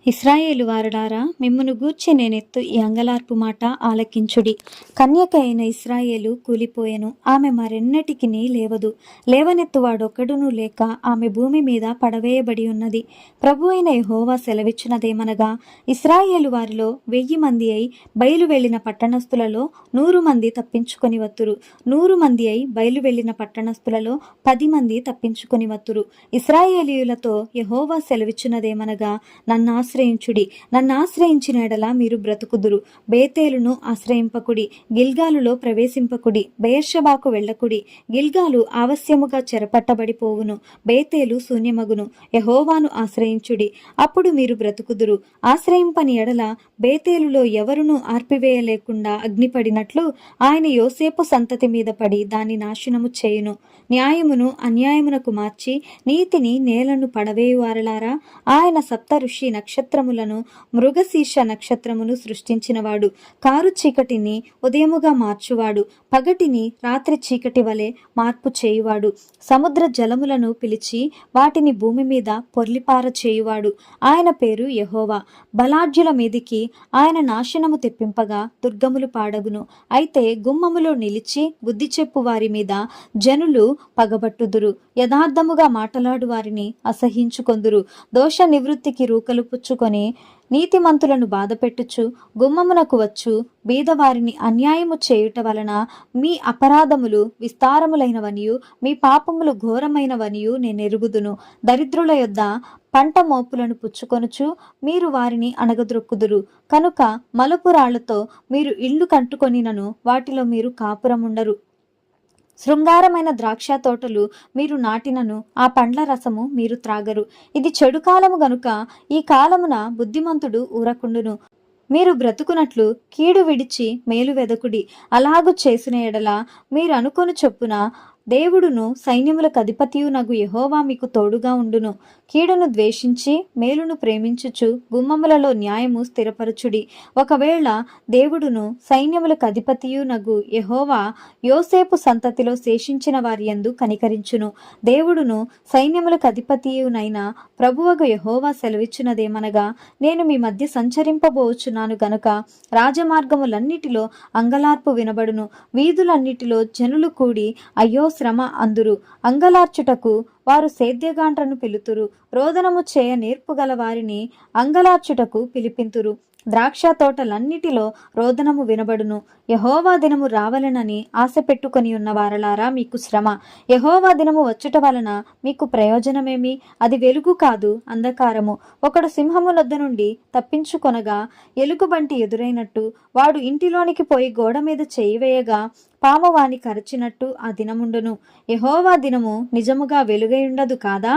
ఇశ్రాయేలు వారులారా, మిమ్మును గూర్చి నేనెత్తు ఈ అంగలార్పు మాట ఆలకించుడి. కన్యక అయిన ఇశ్రాయేలు కూలిపోయెను, ఆమె మరెన్నటికిని లేవదు. లేవనెత్తువాడొక్కడునూ లేక ఆమె భూమి మీద పడవేయబడి ఉన్నది. ప్రభు అయిన యెహోవా సెలవిచ్చినదేమనగా, ఇశ్రాయేలు వారిలో 1000 మంది అయి బయలు వెళ్లిన పట్టణస్థులలో 100 మంది తప్పించుకొని వత్తురు. 100 మంది అయి బయలు వెళ్లిన పట్టణస్థులలో 10 మంది తప్పించుకొని వత్తురు. ఇశ్రాయేలీయులతో యెహోవా సెలవిచ్చినదేమనగా, నన్ను ఆశ్రయించిన ఎడల మీరు బ్రతుకుదురు. బేతేలును ఆశ్రయింపకుడి, గిల్గాలులో ప్రవేశింపకుడి, బెయేర్షెబాకు వెళ్ళకుడి. గిల్గాలు ఆవశ్యముగా చెరపట్టబడిపోవును, బేతేలు శూన్యమగును. యెహోవాను ఆశ్రయించుడి, అప్పుడు మీరు బ్రతుకుదురు. ఆశ్రయింపని ఎడల బేతేలులో ఎవరునూ ఆర్పివేయలేకుండా అగ్నిపడినట్లు ఆయన యోసేపు సంతతి మీద పడి దాన్ని నాశనము చేయును. న్యాయమును అన్యాయమునకు మార్చి నీతిని నేలను పడవేయువారలారా, ఆయన సప్తఋషి నక్షత్రములను మృగశీర్ష నక్షత్రమును సృష్టించినవాడు. కారు చీకటిని ఉదయముగా మార్చువాడు, పగటిని రాత్రి చీకటి వలె మార్పు చేయువాడు. సముద్ర జలములను పిలిచి వాటిని భూమి మీద పొర్లిపార చేయువాడు. ఆయన పేరు యెహోవా. బలాఢ్యుల మీదికి ఆయన నాశనము తెప్పింపగా దుర్గములు పాడగును. అయితే గుమ్మములో నిలిచి బుద్ధి చెప్పు వారి మీద జనులు పగబట్టుదురు. యథార్థముగా మాటలాడు వారిని అసహించుకొందురు. దోష నివృత్తికి రూకలు పుచ్చుకొని నీతిమంతులను బాధపెట్టుచు గుమ్మమునకు వచ్చు బీదవారిని అన్యాయము చేయుట వలన మీ అపరాధములు విస్తారములైనవనియు మీ పాపములు ఘోరమైనవనియు నేనెరుగుదును. దరిద్రుల యొద్ద పంట మోపులను పుచ్చుకొనుచు మీరు వారిని అణగద్రొక్కుదురు. కనుక మలుపురాళ్లతో మీరు ఇల్లు కట్టుకొనినను వాటిలో మీరు కాపురముండరు. శృంగారమైన ద్రాక్ష తోటలు మీరు నాటినను ఆ పండ్ల రసము మీరు త్రాగరు. ఇది చెడు కాలము గనుక ఈ కాలమున బుద్ధిమంతుడు ఊరకుండును. మీరు బ్రతుకునట్లు కీడు విడిచి మేలు వెదకుడి. అలాగు చేసిన ఎడల మీరు అనుకొను చొప్పున దేవుడును సైన్యములకు అధిపతియునగు యెహోవా మీకు తోడుగా ఉండును. కీడును ద్వేషించి మేలును ప్రేమించుచు గుమ్మములలో న్యాయము స్థిరపరచుడి. ఒకవేళ దేవుడును సైన్యములకు అధిపతియునగు యెహోవా యోసేపు సంతతిలో శేషించిన వారి యందు కనికరించును. దేవుడును సైన్యములకు అధిపతియునైన ప్రభువగు యెహోవా సెలవిచ్చినదేమనగా, నేను మీ మధ్య సంచరింపబోచున్నాను గనుక రాజమార్గములన్నిటిలో అంగలార్పు వినబడును. వీధులన్నిటిలో జనులు కూడి అయ్యో శ్రమ అందురు. అంగలార్చుటకు వారు సేద్యగాండ్రను పిలుతురు. రోదనము చేయ నేర్పుగల వారిని అంగలార్చుటకు పిలిపింతురు. ద్రాక్ష తోటలన్నిటిలో రోదనము వినబడును. యెహోవా దినము రావలెనని ఆశ పెట్టుకొని ఉన్న వారలారా, మీకు శ్రమ. యెహోవా దినము వచ్చుట వలన మీకు ప్రయోజనమేమి? అది వెలుగు కాదు, అంధకారము. ఒకడు సింహము నొద్ద నుండి తప్పించుకొనగా ఎలుగుబంటి ఎదురైనట్టు, వాడు ఇంటిలోనికి పోయి గోడ మీద చేయి వేయగా పాము వాని కరచినట్టు ఆ దినముండును. యెహోవా దినము నిజముగా వెలుగైయుండదు కాదా?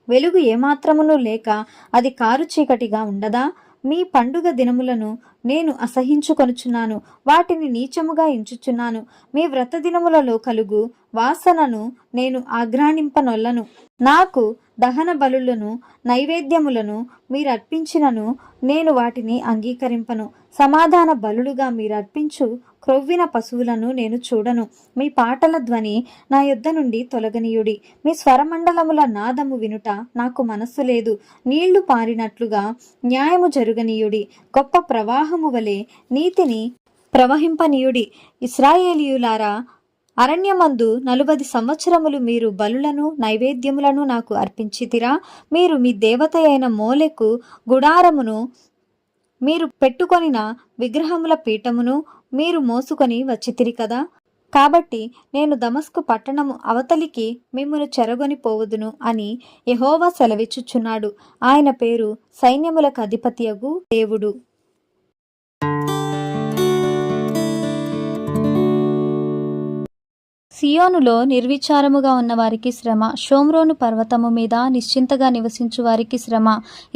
వెలుగు ఏమాత్రమును లేక అది కారు చీకటిగా ఉండదా? మీ పండుగ దినములను నేను అసహించుకొనుచున్నాను, వాటిని నీచముగా ఎంచుచున్నాను. మీ వ్రత దినములలో కలుగు వాసనను నేను ఆఘ్రాణింపనొల్లను. నాకు దహన బలులను నైవేద్యములను మీరు అర్పించినను నేను వాటిని అంగీకరింపను. సమాధాన బలులుగా మీరు అర్పించు క్రొవ్విన పశువులను నేను చూడను. మీ పాటల ధ్వని నా యొద్ద నుండి తొలగనీయుడి. మీ స్వరమండలముల నాదము వినుట నాకు మనస్సు లేదు. నీళ్లు పారినట్లుగా న్యాయము జరుగనీయుడి. గొప్ప ప్రవాహము వలె నీతిని ప్రవహింపనీయుడి. ఇశ్రాయేలీయులారా, అరణ్యమందు 40 సంవత్సరములు మీరు బలులను నైవేద్యములను నాకు అర్పించితిరా? మీరు మీ దేవత అయిన మోలెకు గుడారమును, మీరు పెట్టుకొనిన విగ్రహముల పీఠమును మీరు మోసుకొని వచ్చితిరి కదా. కాబట్టి నేను దమస్కు పట్టణము అవతలికి మిమ్మును చెరగొని పోవదును అని యెహోవా సెలవిచ్చుచున్నాడు. ఆయన పేరు సైన్యములకు అధిపతియగు దేవుడు. సియోనులో నిర్విచారముగా ఉన్న వారికి శ్రమ. షోమ్రోను పర్వతము మీద నిశ్చింతగా నివసించు వారికి శ్రమ.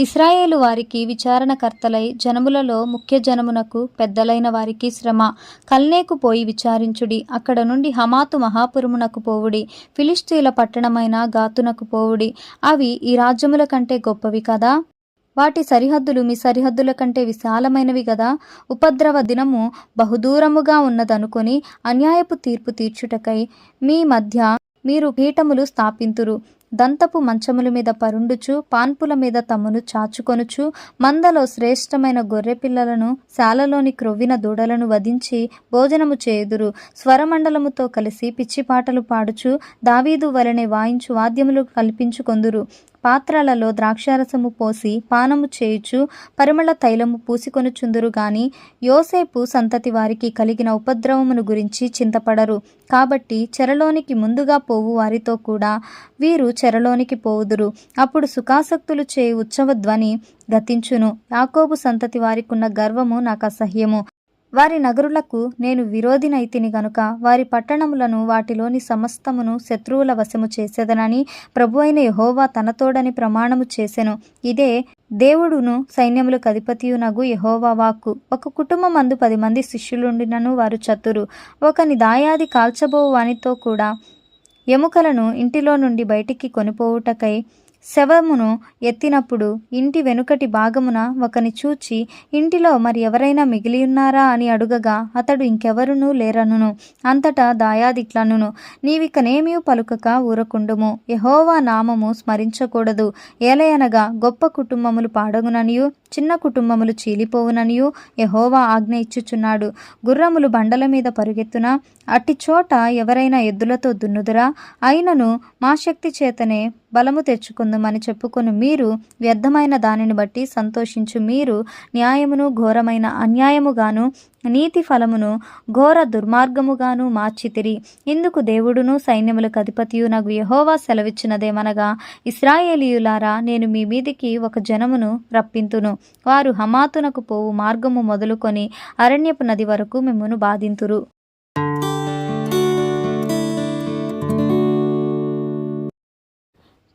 ఇశ్రాయేలు వారికి విచారణకర్తలై జనములలో ముఖ్య జనమునకు పెద్దలైన వారికి శ్రమ. కల్నేకు పోయి విచారించుడి. అక్కడ నుండి హమాతు మహాపురమునకు పోవుడి. ఫిలిష్తీయుల పట్టణమైన గాతునకు పోవుడి. అవి ఈ రాజ్యముల కంటే గొప్పవి కదా. వాటి సరిహద్దులు మీ సరిహద్దుల కంటే విశాలమైనవి గదా. ఉపద్రవ దినము బహుదూరముగా ఉన్నదనుకొని అన్యాయపు తీర్పు తీర్చుటకై మీ మధ్య మీరు పీఠములు స్థాపింతురు. దంతపు మంచముల మీద పరుండుచు పాన్పుల మీద తమ్మును చాచుకొనుచు మందలో శ్రేష్టమైన గొర్రె పిల్లలను శాలలోని క్రొవ్విన దూడలను వధించి భోజనము చేయుదురు. స్వరమండలముతో కలిసి పిచ్చిపాటలు పాడుచు దావీదు వలె వాయించు వాద్యములు కల్పించుకొందురు. పాత్రలలో ద్రాక్షారసము పోసి పానము చేయుచు పరిమళ తైలము పూసికొనుచుందురు గాని యోసేపు సంతతి వారికి కలిగిన ఉపద్రవమును గురించి చింతపడరు. కాబట్టి చెరలోనికి ముందుగా పోవు వారితో కూడా వీరు చెరలోనికి పోవుదురు. అప్పుడు సుఖాసక్తులు చేయు ఉత్సవ ధ్వని గతించును. యాకోబు సంతతి వారికున్న గర్వము నాకు అసహ్యము. వారి నగరులకు నేను విరోధినైతిని గనుక వారి పట్టణములను వాటిలోని సమస్తమును శత్రువుల వశము చేసేదనని ప్రభువైన యెహోవా తనతోడని ప్రమాణము చేసెను. ఇదే దేవుడును సైన్యములకు అధిపతియునగు యెహోవా వాక్కు. ఒక కుటుంబమందు 10 మంది శిష్యులుండినను వారు చతురు. ఒకని దాయాది కాల్చబోవు వానితో కూడా ఎముకలను ఇంటిలో నుండి బయటికి కొనిపోవుటకై శవమును ఎత్తినప్పుడు ఇంటి వెనుకటి భాగమున ఒకని చూచి ఇంటిలో మరి ఎవరైనా మిగిలియున్నారా అని అడుగగా అతడు ఇంకెవరునూ లేరనును. అంతటా దాయాదిట్లనును, నీవికనేమియూ పలుకక ఊరకుండుము. యెహోవా నామము స్మరించకూడదు. ఏలయనగా గొప్ప కుటుంబములు పాడగుననియు చిన్న కుటుంబములు చీలిపోవుననియు యెహోవా ఆజ్ఞ ఇచ్చుచున్నాడు. గుర్రములు బండల మీద పరుగెత్తునా అట్టి చోట ఎవరైనా ఎద్దులతో దున్నుదురా? అయినను మా శక్తి చేతనే బలము తెచ్చుకుందుమని చెప్పుకొని మీరు వ్యర్థమైన దానిని బట్టి సంతోషించు. మీరు న్యాయమును ఘోరమైన అన్యాయముగాను నీతి ఫలమును ఘోర దుర్మార్గముగాను మార్చితిరి. ఇందుకు దేవుడును సైన్యములకు అధిపతియునగు యెహోవా సెలవిచ్చినదేమనగా, ఇశ్రాయేలీయులారా, నేను మీ మీదికి ఒక జనమును రప్పింతును. వారు హమాతునకు పోవు మార్గము మొదలుకొని అరణ్యపు నది వరకు మిమ్మును బాధింతురు.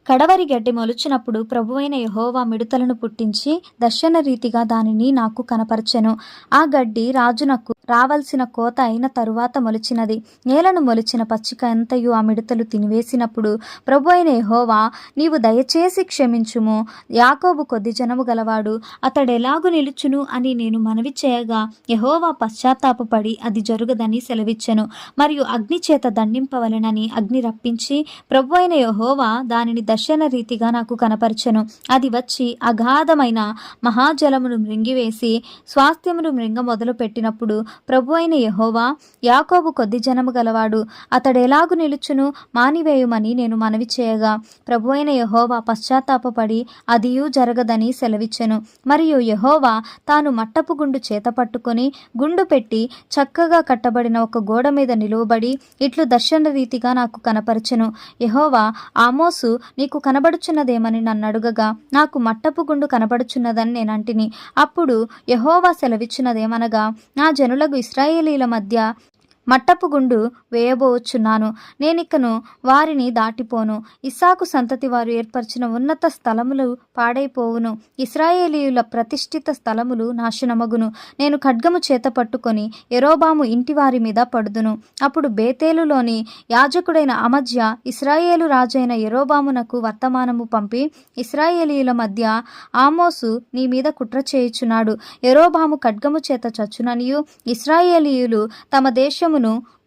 కడవరి గడ్డి మొలిచినప్పుడు ప్రభువైన యెహోవా మిడుతలను పుట్టించి దర్శన రీతిగా దానిని నాకు కనపరచెను. ఆ గడ్డి రాజునకు రావలసిన కోత అయిన తరువాత మొలిచినది. నేలను మొలిచిన పచ్చిక అంతయు ఆ మిడతలు తినివేసినప్పుడు ప్రభువైన యెహోవా, నీవు దయచేసి క్షమించుము. యాకోబు కొద్ది జనము గలవాడు, అతడెలాగు నిలుచును అని నేను మనవి చేయగా యెహోవా పశ్చాత్తాపపడి అది జరుగదని సెలవిచ్చెను. మరియు అగ్ని చేత దండింపవలెనని అగ్ని రప్పించి ప్రభువైన యెహోవా దానిని దర్శన రీతిగా నాకు కనపరచెను. అది వచ్చి అగాధమైన మహాజలమును మృంగివేసి స్వాస్థ్యమును మృంగ మొదలు పెట్టినప్పుడు ప్రభువైన యెహోవా, యాకోబు కొద్ది జనము గలవాడు, అతడెలాగు నిలుచును మానివేయుమని నేను మనవి చేయగా ప్రభువైన యెహోవా పశ్చాత్తాపపడి అదియూ జరగదని సెలవిచ్చెను. మరియు యెహోవా తాను మట్టపు గుండు చేత పట్టుకొని గుండు పెట్టి చక్కగా కట్టబడిన ఒక గోడ మీద నిలువబడి ఇట్లు దర్శన రీతిగా నాకు కనపరచెను. యెహోవా, ఆమోసు, నీకు కనబడుచున్నదేమని నన్ను అడుగగా నాకు మట్టపు గుండు కనబడుచున్నదని నేనంటిని. అప్పుడు యెహోవా సెలవిచ్చినదేమనగా, నా జనులకు ఇశ్రాయేలీల మధ్య మట్టపు గుండు వేయబోచున్నాను. నేనికను వారిని దాటిపోను. ఇస్సాకు సంతతి వారు ఏర్పరిచిన ఉన్నత స్థలములు పాడైపోవును. ఇశ్రాయేలీయుల ప్రతిష్ఠిత స్థలములు నాశనమగును. నేను ఖడ్గము చేత పట్టుకొని యెరోబాము ఇంటి వారి మీద పడుదును. అప్పుడు బేతేలులోని యాజకుడైన అమజ్య ఇశ్రాయేలు రాజైన యెరోబామునకు వర్తమానము పంపి, ఇశ్రాయేలీయుల మధ్య ఆమోసు నీ మీద కుట్ర చేయుచున్నాడు. యెరోబాము ఖడ్గము చేత చచ్చుననియు ఇశ్రాయేలీయులు తమ దేశమును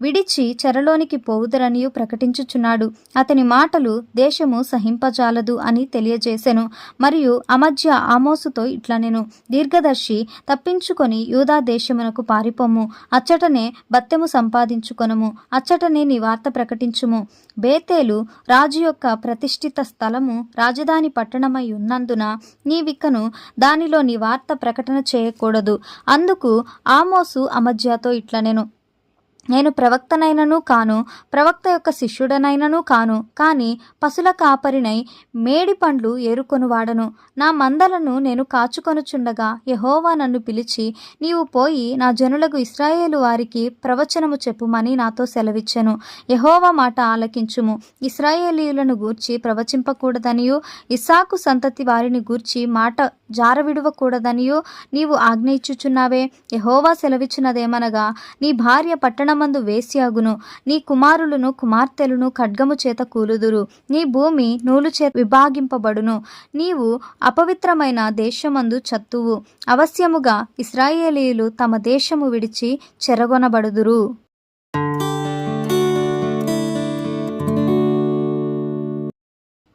విడిచి చెరలోనికి పోవుదరనియు ప్రకటించుచున్నాడు. అతని మాటలు దేశము సహింపజాలదు అని తెలియజేసెను. మరియు అమజ్య ఆమోసుతో ఇట్లనెను, దీర్ఘదర్శి, తప్పించుకొని యూదా దేశమునకు పారిపోము. అచ్చటనే బత్తెము సంపాదించుకొనుము. అచ్చటనే నీ వార్త ప్రకటించుము. బేతేలు రాజు యొక్క ప్రతిష్ఠిత స్థలము రాజధాని పట్టణమై ఉన్నందున నీవిక్కను దానిలో నీ వార్త ప్రకటన చేయకూడదు. అందుకు ఆమోసు అమజ్యాతో ఇట్లనెను, నేను ప్రవక్తనైనను కాను, ప్రవక్త యొక్క శిష్యుడనైనను కాను, కానీ పశుల కాపరినై మేడి పండ్లు ఏరుకొనువాడను. నా మందలను నేను కాచుకొనుచుండగా యెహోవా నన్ను పిలిచి, నీవు పోయి నా జనులకు ఇశ్రాయేలు వారికి ప్రవచనము చెప్పుమని నాతో సెలవిచ్చెను. యెహోవా మాట ఆలకించుము. ఇశ్రాయేలీయులను గూర్చి ప్రవచింపకూడదనియు ఇస్సాకు సంతతి వారిని గూర్చి మాట జారవిడవకూడదనియు నీవు ఆజ్ఞ ఇచ్చుచున్నావే. యెహోవా సెలవిచ్చినదేమనగా, నీ భార్య పట్టణమందు వేశ్యగును, నీ కుమారులను కుమార్తెలను ఖడ్గము చేత కూలుదురు, నీ భూమి నూలు చేత విభాగింపబడును, నీవు అపవిత్రమైన దేశమందు చత్తువు. అవశ్యముగా ఇశ్రాయేలీయులు తమ దేశము విడిచి చెరగొనబడుదురు.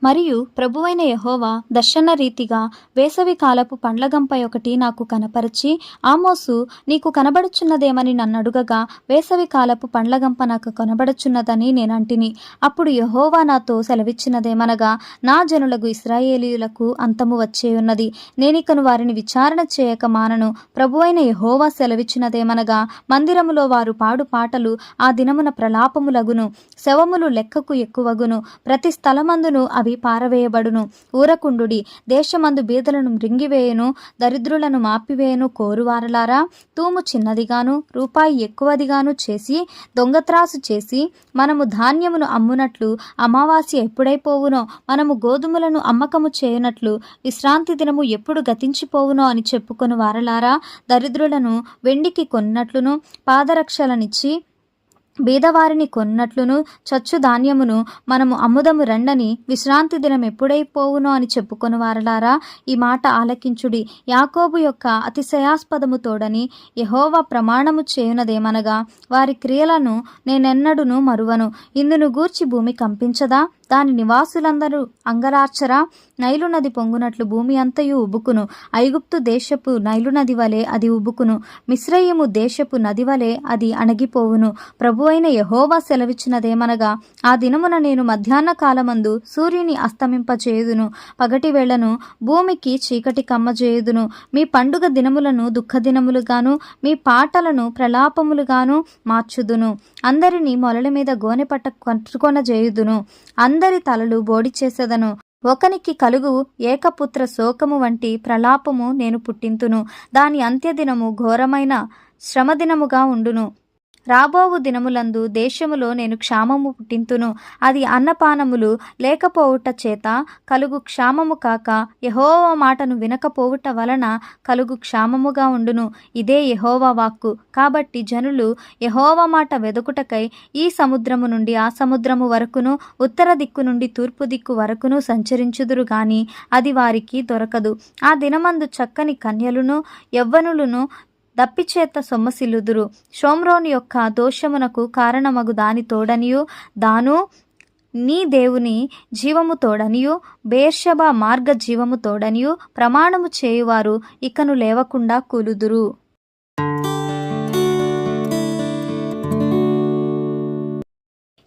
మరియు ప్రభువైన యెహోవా దర్శన రీతిగా వేసవి కాలపు పండ్లగంప ఒకటి నాకు కనపరచి, ఆమోసు, నీకు కనబడుచున్నదేమని నన్నడుగగా, వేసవి కాలపు పండ్లగంప నాకు కనబడుచున్నదని నేనంటిని. అప్పుడు యెహోవా నాతో సెలవిచ్చినదేమనగా, నా జనులకు ఇశ్రాయేలీయులకు అంతము వచ్చేయున్నది, నేనికను వారిని విచారణ చేయక మానను. ప్రభువైన యెహోవా సెలవిచ్చినదేమనగా, మందిరములో వారు పాడు పాటలు ఆ దినమున ప్రలాపములగును, శవములు లెక్కకు ఎక్కువగును, ప్రతి స్థలమందును అవి పారవేయబడును. ఊరకుండుడి, దేశమందు బీదలను మృంగివేయును, దరిద్రులను మాపివేయును. కోరువారలారా, తూము చిన్నదిగాను రూపాయి ఎక్కువదిగాను చేసి దొంగత్రాసు చేసి మనము ధాన్యమును అమ్మునట్లు అమావాస్య ఎప్పుడైపోవునో, మనము గోధుమలను అమ్మకము చేయనట్లు విశ్రాంతి దినము ఎప్పుడు గతించిపోవునో అని చెప్పుకొని వారలారా, దరిద్రులను వెండికి కొన్నట్లును పాదరక్షలనిచ్చి బీదవారిని కొన్నట్లును చచ్చు ధాన్యమును మనము అమ్ముదము రండని విశ్రాంతి దినం ఎప్పుడైపోవునో అని చెప్పుకొని వారలారా, ఈ మాట ఆలకించుడి. యాకోబు యొక్క అతిశయాస్పదము తోడని యెహోవా ప్రమాణము చేయునదేమనగా, వారి క్రియలను నేనెన్నడును మరువను. ఇందును గూర్చి భూమి కంపించదా? దాని నివాసులందరూ అంగలార్చరా? నైలు నది పొంగునట్లు భూమి అంతయు ఉబుకును. ఐగుప్తు దేశపు నైలు నది వలె అది ఉబుకును. మిశ్రయీము దేశపు నది వలె అది అణగిపోవును. ప్రభువైన యెహోవా సెలవిచ్చినదేమనగా, ఆ దినమున నేను మధ్యాహ్న కాలమందు సూర్యుని అస్తమింపచేయుదును, పగటి వేళను భూమికి చీకటి కమ్మజేయుదును. మీ పండుగ దినములను దుఃఖదినములుగాను, మీ పాటలను ప్రలాపములుగాను మార్చుదును. అందరినీ మొలల మీద గోనెపట్ట కట్టుకొనజేయుదును. అందరి తలలు బోడి చేసేదను. ఒకనికి కలుగు ఏకపుత్ర శోకము వంటి ప్రలాపము నేను పుట్టింతును. దాని అంత్యదినము ఘోరమైన శ్రమదినముగా ఉండును. రాబోవు దినములందు దేశములో నేను క్షామము పుట్టింతును. అది అన్నపానములు లేకపోవుట చేత కలుగు క్షామము కాక, యెహోవా మాటను వినకపోవుట వలన కలుగు క్షామముగా ఉండును. ఇదే యెహోవా వాక్కు. కాబట్టి జనులు యెహోవా మాట వెదకుటకై ఈ సముద్రము నుండి ఆ సముద్రము వరకును, ఉత్తర దిక్కు నుండి తూర్పు దిక్కు వరకును సంచరించుదురు గాని అది వారికి దొరకదు. ఆ దినమందు చక్కని కన్యలును యవ్వనులను దప్పిచేత సొమ్మసిల్లుదురు. షోమ్రోను యొక్క దోషమునకు కారణమగు దాని తోడనియు, దాను నీ దేవుని జీవము తోడనియు, బేర్షెబా మార్గ జీవము తోడనియు ప్రమాణము చేయువారు ఇకను లేవకుండా కూలుదురు.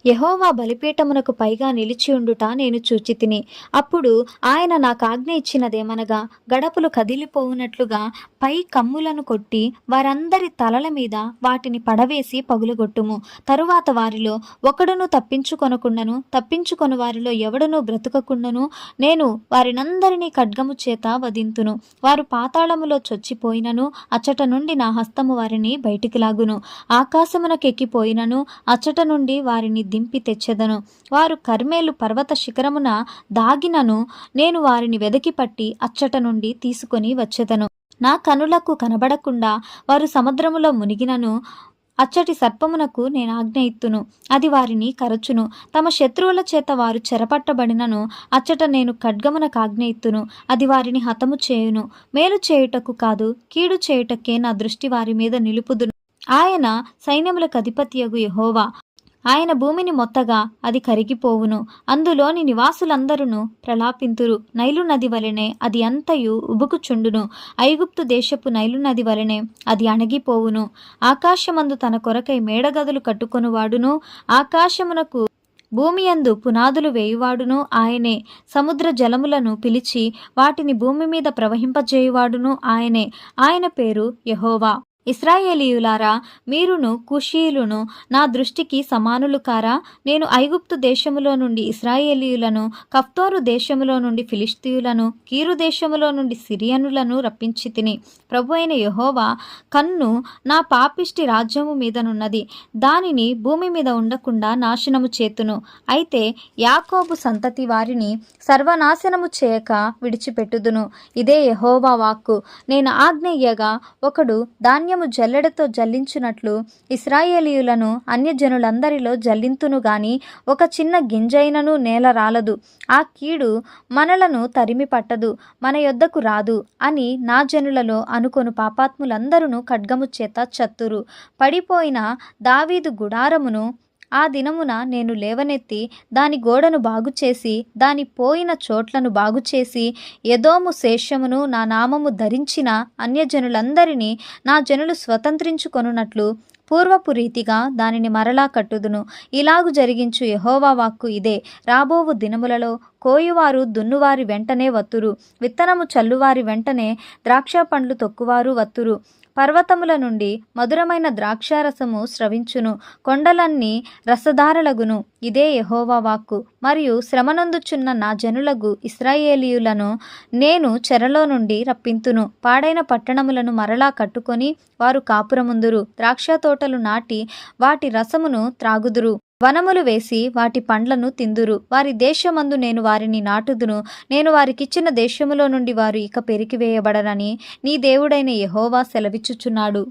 యెహోవా బలిపీఠమునకు పైగా నిలిచియుండుట నేను చూచితిని. అప్పుడు ఆయన నాకు ఆజ్ఞ ఇచ్చినదేమనగా, గడపలు కదిలిపోవునట్లుగా పై కమ్ములను కొట్టి వారందరి తలల మీద వాటిని పడవేసి పగులగొట్టుము. తరువాత వారిలో ఒకడును తప్పించుకొనకుండాను, తప్పించుకొని వారిలో ఎవడునూ బ్రతుకకుండాను నేను వారినందరినీ ఖడ్గము చేత వధింతును. వారు పాతాళములో చొచ్చిపోయినను అచ్చట నుండి నా హస్తము వారిని బయటికి లాగును. ఆకాశమునకెక్కిపోయినను అచ్చట నుండి వారిని దింపి తెచ్చెదను. వారు కర్మేలు పర్వత శిఖరమున దాగినను నేను వారిని వెదకి పట్టి అచ్చట నుండి తీసుకొని వచ్చెదను. నా కనులకు కనబడకుండా వారు సముద్రములో మునిగినను అచ్చటి సర్పమునకు నేను ఆజ్ఞ ఇత్తును, అది వారిని కరచును. తమ శత్రువుల చేత వారు చెరపట్టబడినను అచ్చట నేను ఖడ్గమునకు ఆజ్ఞ ఇత్తును, అది వారిని హతము చేయును. మేలు చేయుటకు కాదు, కీడు చేయుటకే నా దృష్టి వారి మీద నిలుపుదును. ఆయన సైన్యములకు అధిపతియగు యెహోవా. ఆయన భూమిని మొత్తగా అది కరిగిపోవును. అందులోని నివాసులందరూ ప్రలాపింతురు. నైలు నది వలెనే అది అంతయు ఉబుకుచుండును. ఐగుప్తు దేశపు నైలు నది వలెనే అది అణగిపోవును. ఆకాశమందు తన కొరకై మేడగదులు కట్టుకొనువాడును, ఆకాశమునకు భూమియందు పునాదులు వేయువాడును ఆయనే. సముద్ర జలములను పిలిచి వాటిని భూమి మీద ప్రవహింపజేయువాడును ఆయనే. ఆయన పేరు యెహోవా. ఇశ్రాయేలీయులారా, మీరును కూషీయులును నా దృష్టికి సమానులు కారా? నేను ఐగుప్తు దేశములో నుండి ఇశ్రాయేలీయులను, కఫ్తోరు దేశములో నుండి ఫిలిష్తీయులను, కీరు దేశములో నుండి సిరియనులను రప్పించి తిని. ప్రభువైన యెహోవా కన్ను నా పాపిష్టి రాజ్యము మీదనున్నది, దానిని భూమి మీద ఉండకుండా నాశనము చేతును. అయితే యాకోబు సంతతి వారిని సర్వనాశనము చేయక విడిచిపెట్టుదును. ఇదే యెహోవా వాక్కు. నేను ఆజ్ఞ ఇయ్యగా ఒకడు ధాన్యము జల్లెడతో జల్లించునట్లు ఇశ్రాయేలీయులను అన్యజనులందరిలో జల్లింతును గాని ఒక చిన్న గింజైనను నేల రాలదు. ఆ కీడు మనలను తరిమి పట్టదు, మన యొద్దకు రాదు అని నా జనులలో అనుకొను పాపాత్ములందరూ ఖడ్గము చేత చత్తురు. పడిపోయిన దావీదు గుడారమును ఆ దినమున నేను లేవనెత్తి దాని గోడను బాగుచేసి దాని పోయిన చోట్లను బాగుచేసి ఎదోము శేషమును నా నామము ధరించిన అన్యజనులందరినీ నా జనులు స్వతంత్రించుకొనున్నట్లు పూర్వపు రీతిగా దానిని మరలా కట్టుదును. ఇలాగు జరిగించు యెహోవా వాక్కు ఇదే. రాబోవు దినములలో కోయువారు దున్నువారి వెంటనే వత్తురు, విత్తనము చల్లువారి వెంటనే ద్రాక్ష పండ్లు తొక్కువారు వత్తురు. పర్వతముల నుండి మధురమైన ద్రాక్షారసము స్రవించును, కొండలన్నీ రసధారలగును. ఇదే యెహోవా వాక్కు. మరియు శ్రమనందుచున్న నా జనులగు ఇశ్రాయేలీయులను నేను చెరలో నుండి రప్పింతును. పాడైన పట్టణములను మరలా కట్టుకొని వారు కాపురముందురు. ద్రాక్ష తోటలు నాటి వాటి రసమును త్రాగుదురు. వనములు వేసి వాటి పండ్లను తిందురు. వారి దేశమందు నేను వారిని నాటుదును. నేను వారికిచ్చిన దేశములో నుండి వారు ఇక పెరికివేయబడరని నీ దేవుడైన యెహోవా సెలవిచ్చుచున్నాడు.